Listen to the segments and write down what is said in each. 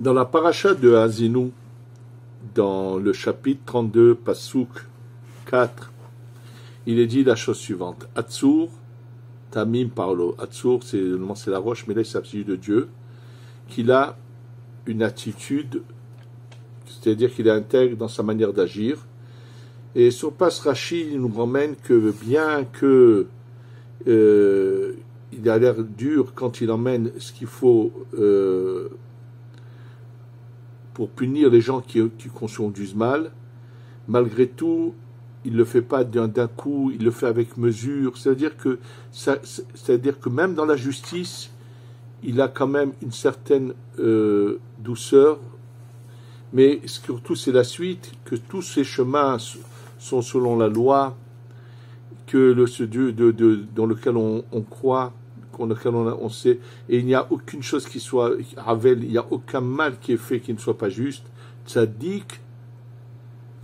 Dans la paracha de Azinu, dans le chapitre 32, Pasuk 4, il est dit la chose suivante. Atzur, Tamim Parlo. Atzur, c'est la roche, mais là il s'agit de Dieu, qu'il a une attitude, c'est-à-dire qu'il est intègre dans sa manière d'agir. Et sur Pas Rashi, il nous ramène que bien que il a l'air dur quand il emmène ce qu'il faut pour punir les gens qui consomment du mal, malgré tout, il ne le fait pas d'un coup, il le fait avec mesure. C'est-à-dire que même dans la justice, il a quand même une certaine douceur, mais surtout c'est la suite, que tous ces chemins sont selon la loi, que ce Dieu dans lequel on croit, dans lequel on sait, et il n'y a aucune chose qui soit Havel, il n'y a aucun mal qui est fait qui ne soit pas juste. Tzadik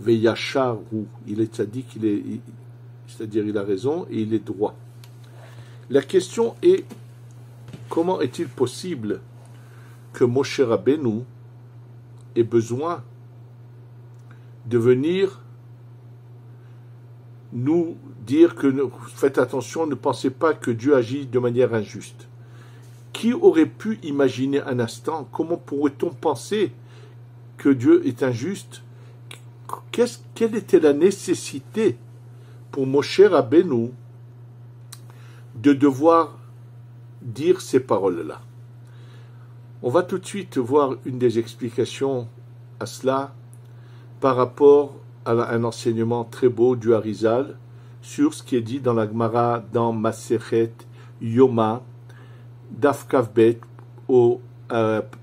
veyachar, il est tzadik, c'est-à-dire il a raison et il est droit. La question est, comment est-il possible que Moshe Rabbeinu ait besoin de venir nous dire que faites attention, ne pensez pas que Dieu agit de manière injuste. Qui aurait pu imaginer un instant, comment pourrait-on penser que Dieu est injuste? Quelle était la nécessité pour Moshe Rabbeinu de devoir dire ces paroles-là? On va tout de suite voir une des explications à cela par rapport à un enseignement très beau du Harizal sur ce qui est dit dans la Gemara, dans Masechet Yoma, Daf Kavbet,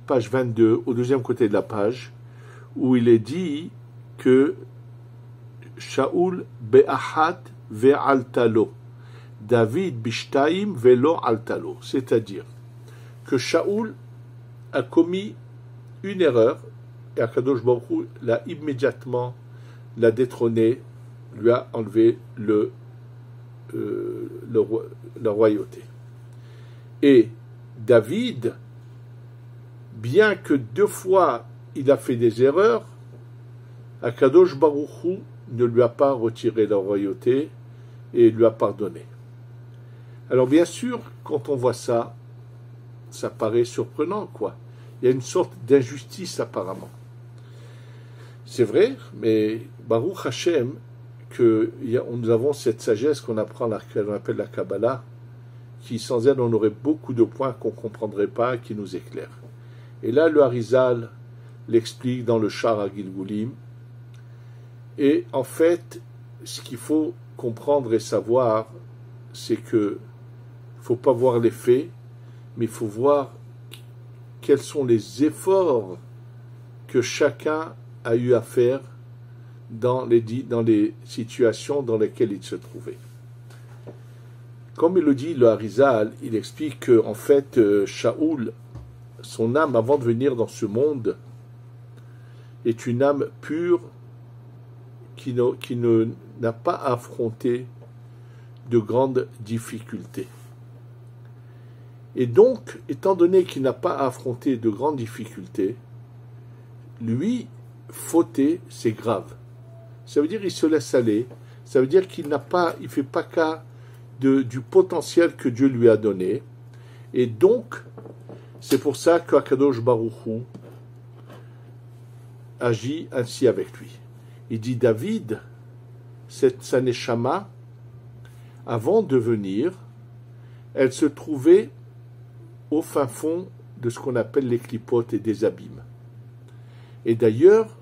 page 22, au deuxième côté de la page, où il est dit que Shaoul be'achat ve'altalo, David bishtaim ve'lo altalo, c'est-à-dire que Shaoul a commis une erreur et Akadosh Baruch Hu l'a immédiatement détrôné, lui a enlevé la royauté. Et David, bien que 2 fois il a fait des erreurs, Akadosh Baruch Hu ne lui a pas retiré la royauté et lui a pardonné. Alors bien sûr, quand on voit ça, ça paraît surprenant, quoi. Il y a une sorte d'injustice apparemment. C'est vrai, mais Baruch Hashem, nous avons cette sagesse qu'on appelle la Kabbalah, qui sans elle on aurait beaucoup de points qu'on ne comprendrait pas, qui nous éclairent. Et là, le Harizal l'explique dans le Shar HaGilgulim. Et en fait, ce qu'il faut comprendre et savoir, c'est que il ne faut pas voir les faits, mais il faut voir quels sont les efforts que chacun a eu à faire dans les situations dans lesquelles il se trouvait. Comme il le dit le Harizal, il explique que en fait Shaoul, son âme avant de venir dans ce monde, est une âme pure qui n'a pas affronté de grandes difficultés. Et donc, étant donné qu'il n'a pas affronté de grandes difficultés, lui, fauter, c'est grave. Ça veut dire qu'il se laisse aller, ça veut dire qu'il ne fait pas cas du potentiel que Dieu lui a donné. Et donc, c'est pour ça qu'Akadosh Baruch Hu agit ainsi avec lui. Il dit David, sa neshama, avant de venir, elle se trouvait au fin fond de ce qu'on appelle les clipotes et des abîmes. Et d'ailleurs,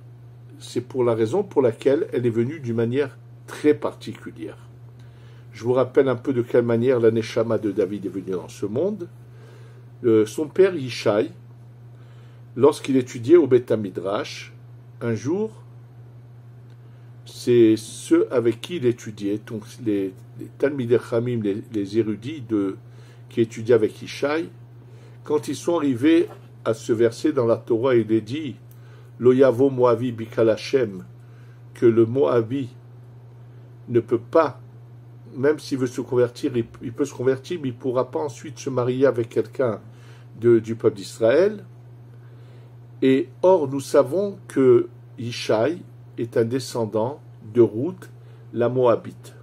c'est pour la raison pour laquelle elle est venue d'une manière très particulière. Je vous rappelle un peu de quelle manière la neshama de David est venue dans ce monde. Son père Yishai, lorsqu'il étudiait au Beth Midrash, un jour, c'est ceux avec qui il étudiait, donc les Talmidei Chachamim, les érudits qui étudiaient avec Yishai, quand ils sont arrivés à ce verset dans la Torah, il est dit Lo yavo Moavi bikal Hashem, que le Moabi ne peut pas, même s'il veut se convertir, il peut se convertir, mais il ne pourra pas ensuite se marier avec quelqu'un du peuple d'Israël. Et or, nous savons que Yishai est un descendant de Ruth, la Moabite.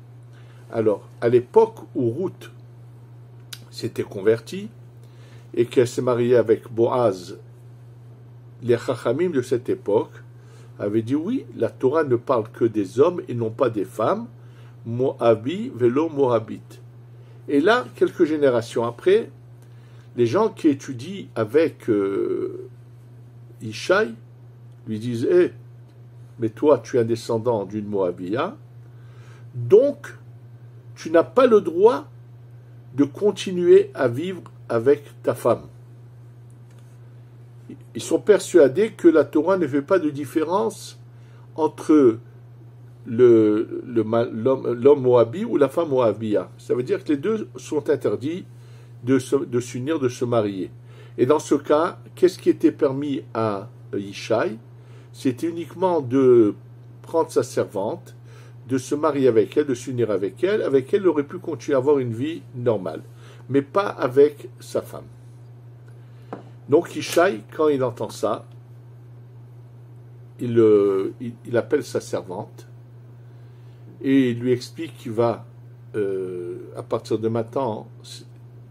Alors, à l'époque où Ruth s'était convertie et qu'elle s'est mariée avec Boaz, les Chachamim de cette époque avaient dit oui, la Torah ne parle que des hommes et non pas des femmes, Moabi, vélo, Moabite. Et là, quelques générations après, les gens qui étudient avec Yishai lui disent mais toi, tu es un descendant d'une Moabia, donc tu n'as pas le droit de continuer à vivre avec ta femme. Ils sont persuadés que la Torah ne fait pas de différence entre l'homme Moabi ou la femme Moabia. Ça veut dire que les deux sont interdits de s'unir, de se marier. Et dans ce cas, qu'est-ce qui était permis à Yishai? C'était uniquement de prendre sa servante, de se marier avec elle, de s'unir avec elle. Avec elle, il aurait pu continuer à avoir une vie normale, mais pas avec sa femme. Donc Yishai, quand il entend ça, il appelle sa servante et il lui explique qu'il va, à partir de maintenant,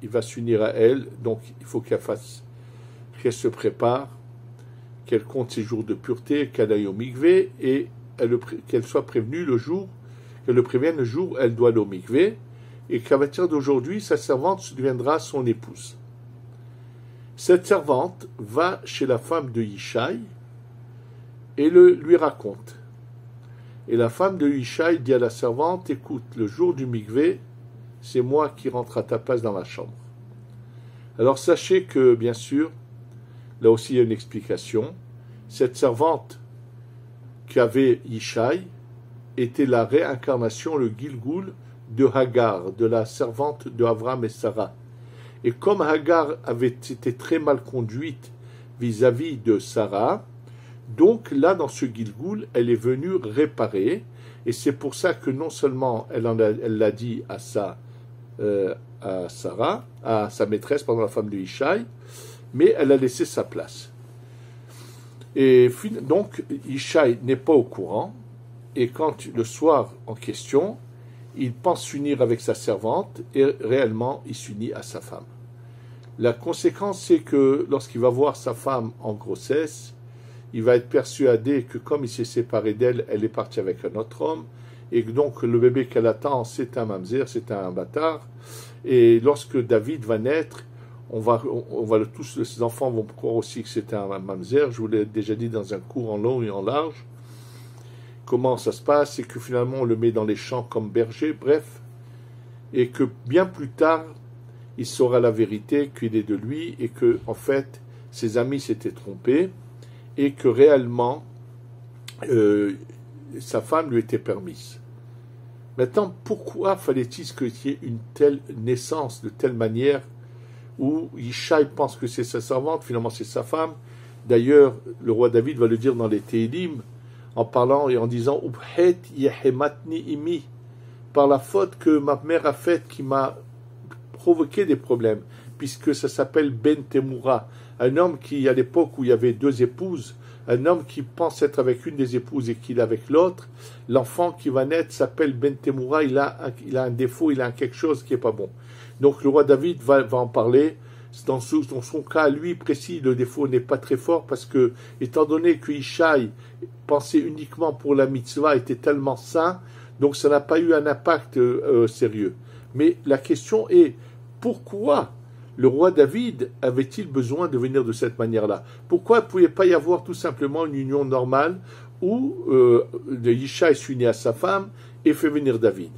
il va s'unir à elle, donc il faut qu'elle se prépare, qu'elle compte ses jours de pureté, qu'elle aille au mikvé et qu'elle soit prévenue le jour, qu'elle le prévienne le jour où elle doit aller au mikvé, et qu'à partir d'aujourd'hui, sa servante deviendra son épouse. Cette servante va chez la femme de Yishai et lui raconte. Et la femme de Yishai dit à la servante, écoute, le jour du mikvé, c'est moi qui rentre à ta place dans la chambre. Alors sachez que, bien sûr, là aussi il y a une explication, cette servante qu'avait Yishai était la réincarnation, le Gilgoul de Hagar, de la servante de Avram et Sarah. Et comme Hagar avait été très mal conduite vis-à-vis de Sarah, donc là, dans ce Gilgoul, elle est venue réparer, et c'est pour ça que non seulement elle l'a dit à Sarah, à sa maîtresse, pendant la femme de Yishai, mais elle a laissé sa place. Et donc, Yishai n'est pas au courant, et quand le soir en question, il pense s'unir avec sa servante, et réellement, il s'unit à sa femme. La conséquence, c'est que lorsqu'il va voir sa femme en grossesse, il va être persuadé que comme il s'est séparé d'elle, elle est partie avec un autre homme, et que donc le bébé qu'elle attend, c'est un mamzer, c'est un bâtard. Et lorsque David va naître, tous ses enfants vont croire aussi que c'est un mamzer. Je vous l'ai déjà dit dans un cours en long et en large. Comment ça se passe? C'est que finalement on le met dans les champs comme berger, bref, et que bien plus tard, il saura la vérité qu'il est de lui et que, en fait, ses amis s'étaient trompés et que réellement, sa femme lui était permise. Maintenant, pourquoi fallait-il qu'il y ait une telle naissance, de telle manière, où Yishai pense que c'est sa servante, finalement c'est sa femme. D'ailleurs, le roi David va le dire dans les Télim, en parlant et en disant « Ubhet yehematni imi » par la faute que ma mère a faite qui m'a provoqué des problèmes, puisque ça s'appelle Ben Temura, un homme qui, à l'époque où il y avait deux épouses, un homme qui pense être avec une des épouses et qu'il est avec l'autre, l'enfant qui va naître s'appelle Ben Temura, il a un défaut, il a quelque chose qui n'est pas bon. Donc le roi David va en parler. Dans son cas, lui précis, le défaut n'est pas très fort parce que, étant donné que Yishai pensait uniquement pour la mitzvah, était tellement saint, donc ça n'a pas eu un impact sérieux. Mais la question est, pourquoi le roi David avait-il besoin de venir de cette manière-là? Pourquoi il ne pouvait pas y avoir tout simplement une union normale où Yishai s'unit à sa femme et fait venir David?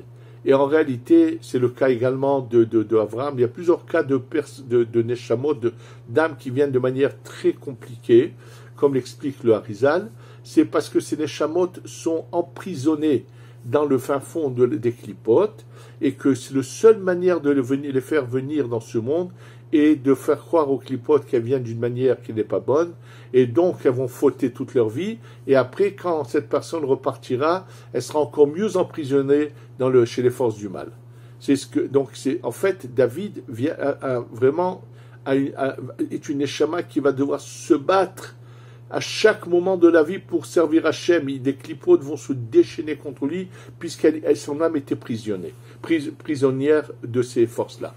Et en réalité, c'est le cas également de Avram. Il y a plusieurs cas de Neshamot, d'âmes qui viennent de manière très compliquée, comme l'explique le Harizal. C'est parce que ces Neshamot sont emprisonnés dans le fin fond des clipotes, et que c'est la seule manière de les faire venir dans ce monde est de faire croire aux clipotes qu'elles viennent d'une manière qui n'est pas bonne, et donc elles vont fauter toute leur vie, et après, quand cette personne repartira, elle sera encore mieux emprisonnée chez les forces du mal. En fait, David est une neshama qui va devoir se battre à chaque moment de la vie pour servir Hachem. Des clipotes vont se déchaîner contre lui, son âme était prisonnière de ces forces-là.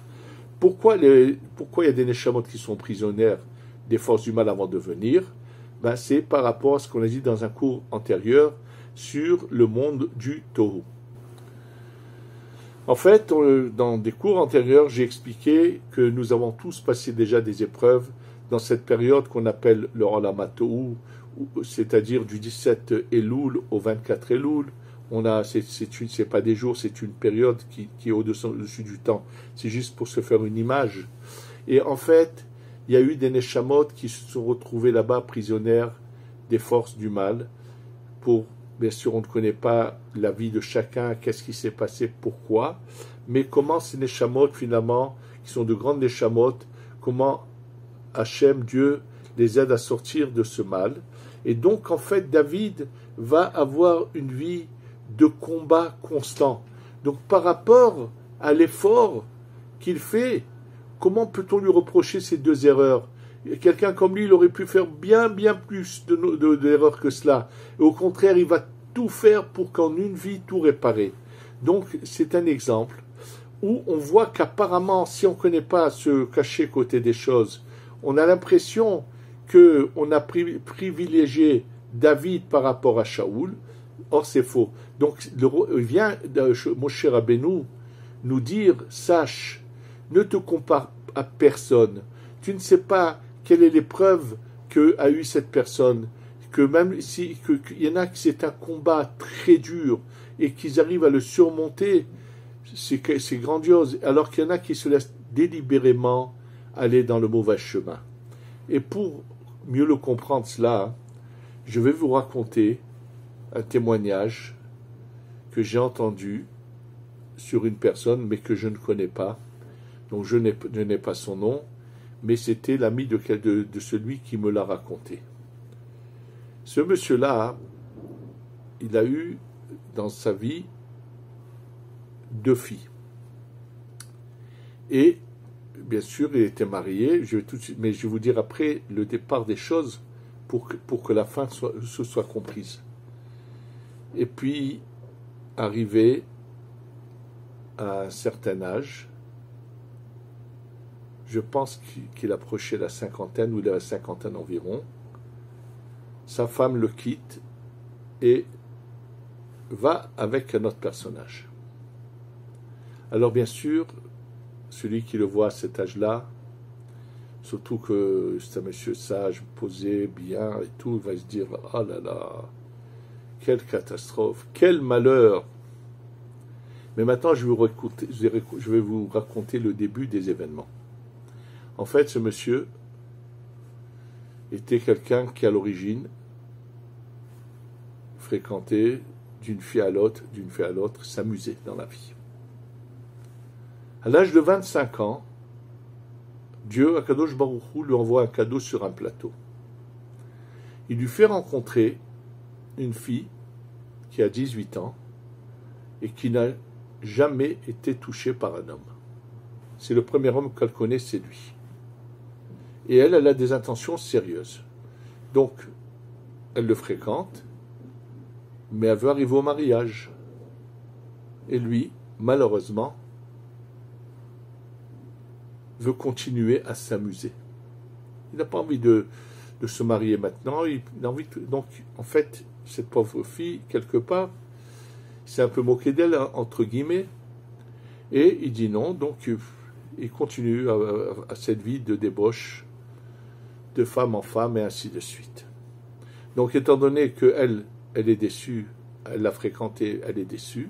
Pourquoi il y a des Neshamot qui sont prisonnières des forces du mal avant de venir? C'est par rapport à ce qu'on a dit dans un cours antérieur sur le monde du Tohu. En fait, dans des cours antérieurs, j'ai expliqué que nous avons tous passé déjà des épreuves dans cette période qu'on appelle le Olam Tohu, c'est-à-dire du 17 Elul au 24 Elul. C'est pas des jours, c'est une période qui est au-dessus du temps. C'est juste pour se faire une image. Et en fait, il y a eu des Neshamot qui se sont retrouvés là-bas prisonnières des forces du mal. Bien sûr, on ne connaît pas la vie de chacun, qu'est-ce qui s'est passé, pourquoi, mais comment ces Neshamot, finalement, qui sont de grandes Neshamot, comment Hachem, Dieu, les aide à sortir de ce mal. Et donc, en fait, David va avoir une vie de combat constant. Donc, par rapport à l'effort qu'il fait, comment peut-on lui reprocher ces deux erreurs? Quelqu'un comme lui, il aurait pu faire bien plus d'erreurs que cela. Et au contraire, il va tout faire pour qu'en une vie, tout réparer. Donc, c'est un exemple où on voit qu'apparemment, si on ne connaît pas ce caché côté des choses, on a l'impression qu'on a privilégié David par rapport à Shaoul. Or, c'est faux. Donc, vient Moshe Rabbeinu nous dire, sache, ne te compare à personne. Tu ne sais pas quelle est l'épreuve qu'a eue cette personne, que même si qu'il y en a que c'est un combat très dur et qu'ils arrivent à le surmonter, c'est grandiose, alors qu'il y en a qui se laissent délibérément aller dans le mauvais chemin. Et pour mieux le comprendre cela, je vais vous raconter un témoignage que j'ai entendu sur une personne, mais que je ne connais pas, donc je n'ai pas son nom, mais c'était l'ami de celui qui me l'a raconté. Ce monsieur-là, il a eu dans sa vie 2 filles. Et bien sûr, il était marié, mais je vais vous dire après le départ des choses pour que la fin soit comprise. Et puis, arrivé à un certain âge, je pense qu'il approchait la cinquantaine, ou il a la cinquantaine environ, sa femme le quitte et va avec un autre personnage. Alors bien sûr, celui qui le voit à cet âge-là, surtout que c'est un monsieur sage, posé, bien et tout, va se dire « Ah là là, quelle catastrophe, quel malheur !» Mais maintenant, je vais vous raconter le début des événements. En fait, ce monsieur était quelqu'un qui, à l'origine, fréquentait d'une fille à l'autre, s'amusait dans la vie. À l'âge de 25 ans, Dieu, Akadosh Baruch Hu, lui envoie un cadeau sur un plateau. Il lui fait rencontrer une fille qui a 18 ans et qui n'a jamais été touchée par un homme. C'est le premier homme qu'elle connaît, c'est lui. Et elle a des intentions sérieuses. Donc, elle le fréquente, mais elle veut arriver au mariage. Et lui, malheureusement, veut continuer à s'amuser. Il n'a pas envie de se marier maintenant. Il a envie donc, en fait, cette pauvre fille, quelque part, s'est un peu moqué d'elle, entre guillemets, et il dit non, donc il continue à cette vie de débauche, de femme en femme, et ainsi de suite. Donc, étant donné qu'elle est déçue, elle l'a fréquenté, elle est déçue,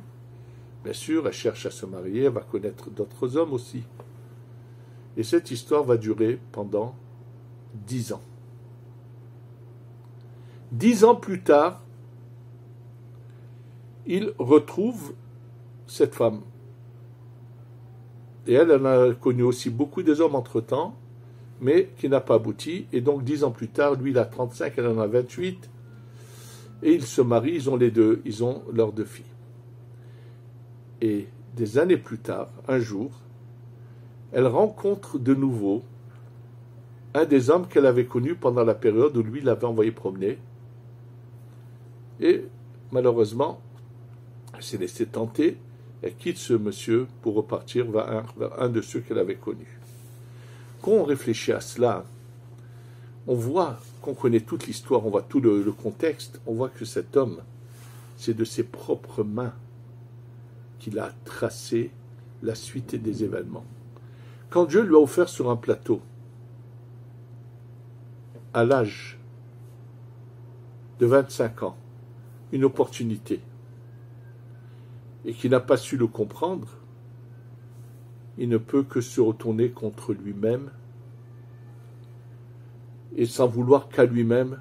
bien sûr, elle cherche à se marier, elle va connaître d'autres hommes aussi. Et cette histoire va durer pendant 10 ans. 10 ans plus tard, il retrouve cette femme. Et elle en a connu aussi beaucoup des hommes entre-temps, mais qui n'a pas abouti. Et donc 10 ans plus tard, lui il a 35, elle en a 28. Et ils se marient, ils ont leurs 2 filles. Et des années plus tard, un jour, elle rencontre de nouveau un des hommes qu'elle avait connu pendant la période où lui l'avait envoyé promener. Et malheureusement, elle s'est laissée tenter, elle quitte ce monsieur pour repartir vers un de ceux qu'elle avait connus. Quand on réfléchit à cela, on voit qu'on connaît toute l'histoire, on voit tout le contexte, on voit que cet homme, c'est de ses propres mains qu'il a tracé la suite des événements. Quand Dieu lui a offert sur un plateau, à l'âge de 25 ans, une opportunité, et qu'il n'a pas su le comprendre, il ne peut que se retourner contre lui-même, et sans vouloir qu'à lui-même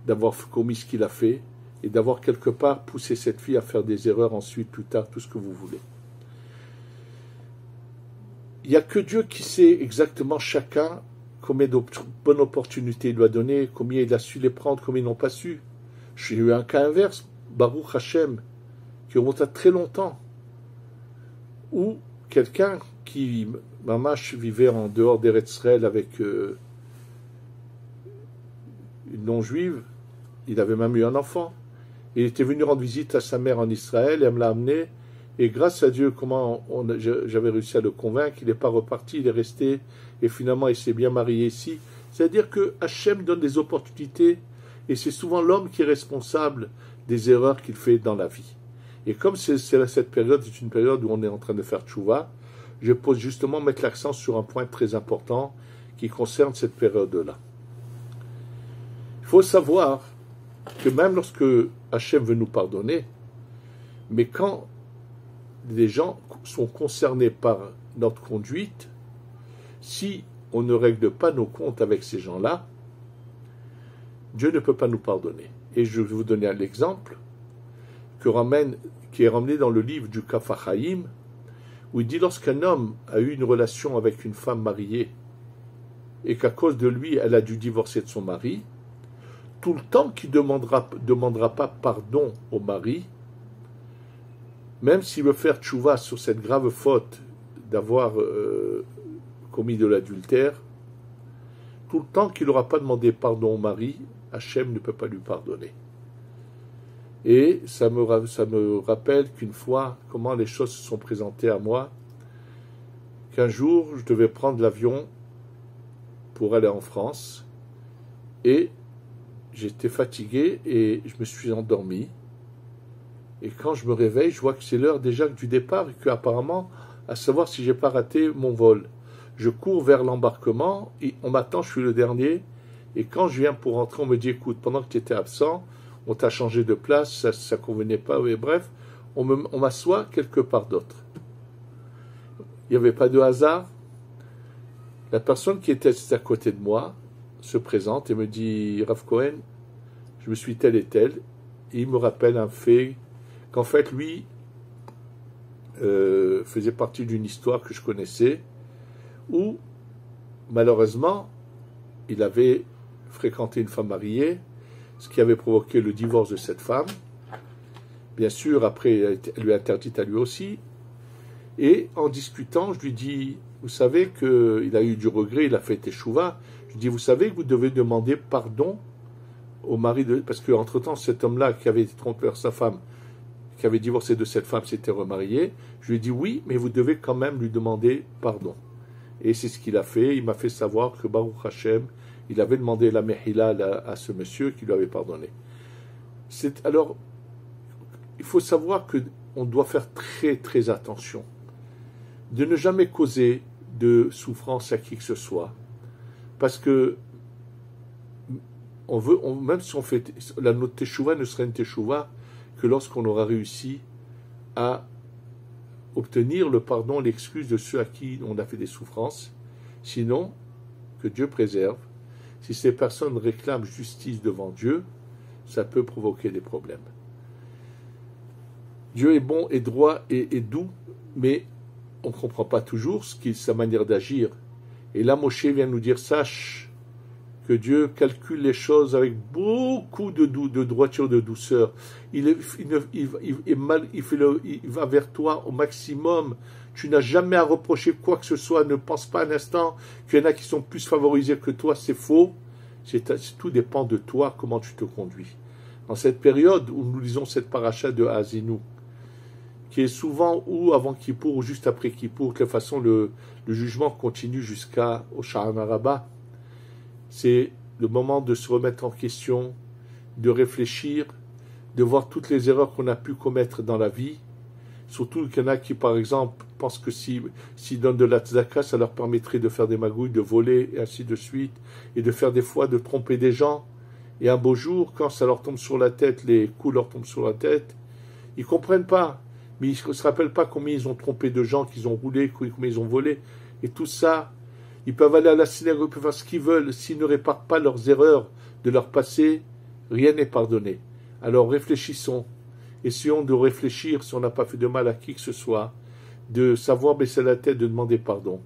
d'avoir commis ce qu'il a fait, et d'avoir quelque part poussé cette fille à faire des erreurs ensuite, plus tard, tout ce que vous voulez. Il n'y a que Dieu qui sait exactement chacun combien de bonnes opportunités il lui a donné, combien il a su les prendre, combien ils n'ont pas su. J'ai eu un cas inverse, Baruch Hashem, qui remonte à très longtemps, où quelqu'un qui, mamash, vivait en dehors d'Eretz Israël avec une non-juive, il avait même eu un enfant. Il était venu rendre visite à sa mère en Israël, elle me l'a amené, et grâce à Dieu, j'avais réussi à le convaincre, il n'est pas reparti, il est resté, et finalement il s'est bien marié ici. C'est-à-dire que Hachem donne des opportunités, et c'est souvent l'homme qui est responsable des erreurs qu'il fait dans la vie. Et comme cette période est une période où on est en train de faire tchouva, je pose justement mettre l'accent sur un point très important qui concerne cette période-là. Il faut savoir que même lorsque Hachem veut nous pardonner, mais quand les gens sont concernés par notre conduite, si on ne règle pas nos comptes avec ces gens-là, Dieu ne peut pas nous pardonner. Et je vais vous donner un exemple qui est ramené dans le livre du Kaf HaChaim, où il dit lorsqu'un homme a eu une relation avec une femme mariée et qu'à cause de lui, elle a dû divorcer de son mari, tout le temps qu'il ne demandera pas pardon au mari, même s'il veut faire tchouva sur cette grave faute d'avoir commis de l'adultère, tout le temps qu'il n'aura pas demandé pardon au mari, Hachem ne peut pas lui pardonner. Et ça me rappelle qu'une fois, comment les choses se sont présentées à moi, qu'un jour, je devais prendre l'avion pour aller en France, et j'étais fatigué, et je me suis endormi, et quand je me réveille, je vois que c'est l'heure déjà du départ, et qu'apparemment, à savoir si j'ai pas raté mon vol. Je cours vers l'embarquement, et on m'attend, je suis le dernier, et quand je viens pour rentrer, on me dit, écoute, pendant que tu étais absent, on t'a changé de place, ça ne convenait pas, et bref, on m'assoit quelque part d'autre. Il n'y avait pas de hasard. La personne qui était à côté de moi se présente et me dit, Rav Cohen, je me suis tel et tel, et il me rappelle un fait, qu'en fait, lui, faisait partie d'une histoire que je connaissais, où, malheureusement, il avait fréquenté une femme mariée, ce qui avait provoqué le divorce de cette femme. Bien sûr, après, elle lui a interdit à lui aussi. Et en discutant, je lui dis, vous savez qu'il a eu du regret, il a fait teshuva. Je lui dis, vous savez que vous devez demander pardon au mari de... Parce qu'entre-temps, cet homme-là qui avait été trompé par sa femme, qui avait divorcé de cette femme, s'était remarié. Je lui ai dit, oui, mais vous devez quand même lui demander pardon. Et c'est ce qu'il a fait. Il m'a fait savoir que Baruch Hashem, il avait demandé la mehila à ce monsieur qui lui avait pardonné. Alors, il faut savoir qu'on doit faire très très attention de ne jamais causer de souffrance à qui que ce soit, parce que même si on fait notre teshuva ne serait une teshuva que lorsqu'on aura réussi à obtenir le pardon, l'excuse de ceux à qui on a fait des souffrances. Sinon, que Dieu préserve, si ces personnes réclament justice devant Dieu, ça peut provoquer des problèmes. Dieu est bon et droit et doux, mais on ne comprend pas toujours sa manière d'agir. Et là, Moshe vient nous dire, sache que Dieu calcule les choses avec beaucoup de droiture, de douceur. Il va vers toi au maximum. Tu n'as jamais à reprocher quoi que ce soit. Ne pense pas un instant qu'il y en a qui sont plus favorisés que toi. C'est faux. Tout dépend de toi, comment tu te conduis. Dans cette période où nous lisons cette paracha de Haazinu, qui est souvent ou avant Kippour ou juste après Kippour, de toute façon le jugement continue jusqu'au Sha'ana Rabbah. C'est le moment de se remettre en question, de réfléchir, de voir toutes les erreurs qu'on a pu commettre dans la vie. Surtout qu'il y en a qui, par exemple, pensent que s'ils donnent de la tzedaka, ça leur permettrait de faire des magouilles, de voler, et ainsi de suite, et de faire des fois, de tromper des gens. Et un beau jour, quand ça leur tombe sur la tête, les coups leur tombent sur la tête, ils comprennent pas. Mais ils ne se rappellent pas combien ils ont trompé de gens, qu'ils ont roulé, combien ils ont volé. Et tout ça, ils peuvent aller à la synagogue, ils peuvent faire ce qu'ils veulent. S'ils ne réparent pas leurs erreurs de leur passé, rien n'est pardonné. Alors réfléchissons. Essayons de réfléchir si on n'a pas fait de mal à qui que ce soit, de savoir baisser la tête, de demander pardon.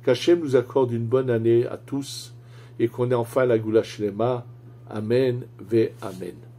Qu'Hachem nous accorde une bonne année à tous et qu'on ait enfin la Goula Shlema. Amen ve Amen.